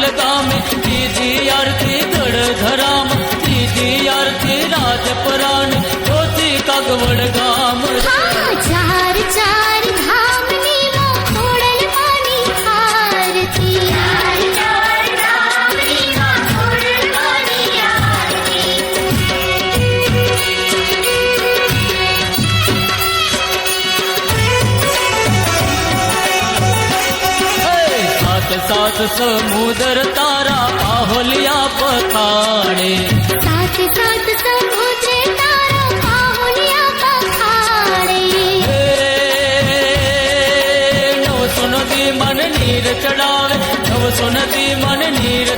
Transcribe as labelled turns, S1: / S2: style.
S1: पाटिल गामे तीजी आरती गढ़धरा में तीजी आरती राजपरान चौथी कागवड़ गाम
S2: चार चार धाम नी मो खोड़ल मानी आरती चार चार धाम नी मो खोड़ल मानी आरती
S1: सात सात समुद्र तारा पाहोलिया पखाड़े
S2: साथ साथ समुद्र तारा पाहुलिया पखाड़े
S1: नव सुनदी मन नीर चढ़ावे नव सुनदी मन नीर